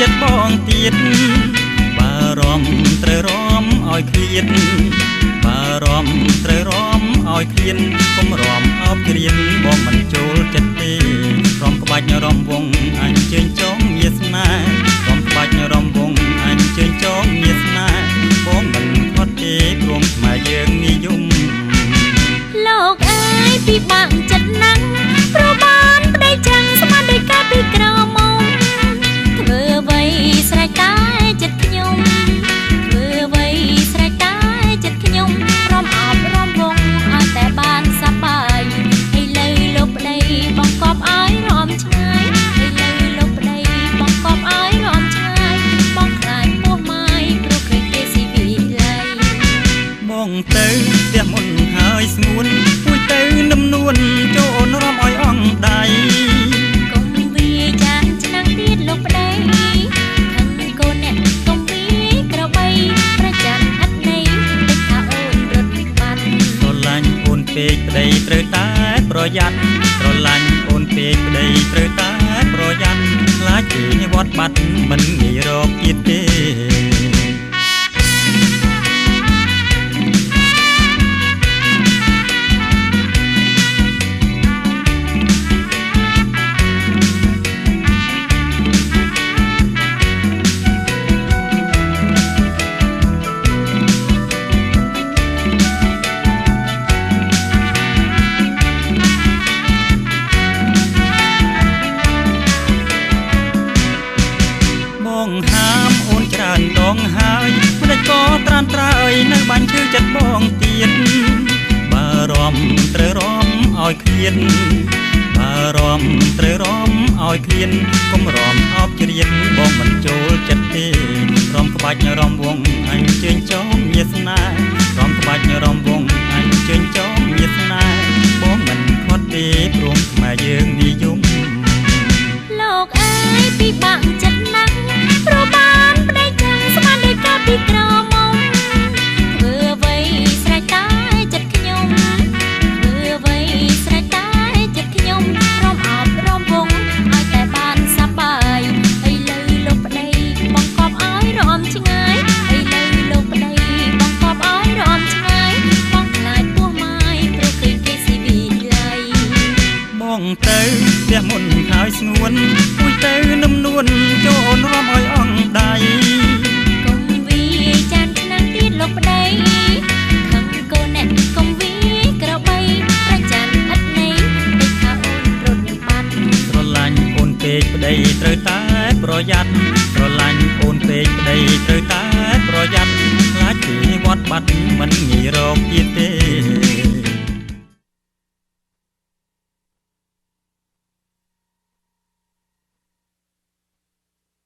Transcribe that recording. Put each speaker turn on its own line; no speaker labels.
ចិត្តបងទៀតបារម្ភត្រូវរំឲ្យឃ្លាតបារម្ភត្រូវរំឲ្យឃ្លានកុំរំអោបគ្រៀនបងមិនចូលចិត្តទេរំក្បាច់រំវងអញ្ជើញចងញាស្នេហ៍រំក្បាច់រំវងអញ្ជើញចងញាស្នេហ៍បងមិនផុតទេព្រមស្មើយើងនិយម
លោកអើយពីបាក់ចិត្តណាស់ប្របានប្តីចឹងស្មានដោយការពីក្រមុំធ្វើអ្វីស្រេចតែចិត្តខ្ញុំធ្វើអ្វីស្រេចតែចិត្តខ្ញុំរំអប់រំវងឲ្យតែបានសប្បាយឥឡូវលោកប្តីបងកប់ឲ្យរំឆ្ងាយឥឡូវលោកប្តីបងកប់ឲ្យរំឆ្ងាយបងខ្លាចពោះម៉ាយព្រោះឃើញគេស៊ីវិល័យ
បងទៅផ្ទះមុនហើយស្ងួនពួយទៅនឹមនួនចូលរំឲ្យអងដៃ
កុំវាចានឆ្នាំងទៀតលោកប្តីខឹងកូនអ្នកកុំវាក្របីប្រចាំអត់ន័យដូចថាអូនរត់បាត់
ស្រឡាញ់អូនពេកប្តីត្រូវតែប្រយ័ត្នស្រឡាញ់អូនពេកប្តីត្រូវតែប្រយ័ត្នខ្លាចគេវត្តបាត់មិនងាយរកទៀតទេហាមអូនច្រើនដងហើយមិនដេចក៏ត្រានត្រើយនៅបាញ់ឈឺចិត្តបងទៀតបារម្ភត្រូវរំឲ្យឃ្លានបារម្ភត្រូវរំឲ្យឃ្លានកុំរំអោបជ្រៀតបងមិនចូលចិត្តទេរំក្បាច់រំវងអញ្ជើញចងញាស្នេហ៍រំក្បាច់រំវងអញ្ជើញចងញាស្នេហ៍បងមិនខត់ទេព្រមស្មើយើងនិយម
លោកអើយពីបាក់ចិត្តណាស់ប្របានប្តីចឹងស្មានដោយការពីក្រមុំធ្វើអ្វីស្រេចតែចិត្តខ្ញុំធ្វើអ្វីស្រេចតែចិត្តខ្ញុំរំអប់រំវងឲ្យតែបានសប្បាយឥឡូវលោកប្តីបងកប់ឲ្យរំឆ្ងាយឥឡូវលោកប្តីបងកប់ឲ្យរំឆ្ងាយបងខ្លាចពោះម៉ាយព្រោះឃើញគេស៊ីវិល័យ
បងទៅផ្ទះមុនហើយស្ងួនពួយទៅនឹមនួនចូលរំឲ្យអងដៃ
កុំវាចានឆ្នាំងទៀតលោកប្តីខឹងកូនអ្នកកុំវាក្របីប្រចាំអត់ន័យដូចថាអូនរត់បាត់
ស្រឡាញ់អូនពេកប្តីត្រូវតែប្រយ័ត្នស្រឡាញ់អូនពេកប្តីត្រូវតែប្រយ័ត្នខ្លាចគេវត្តបាត់មិនងាយរកទៀតទេ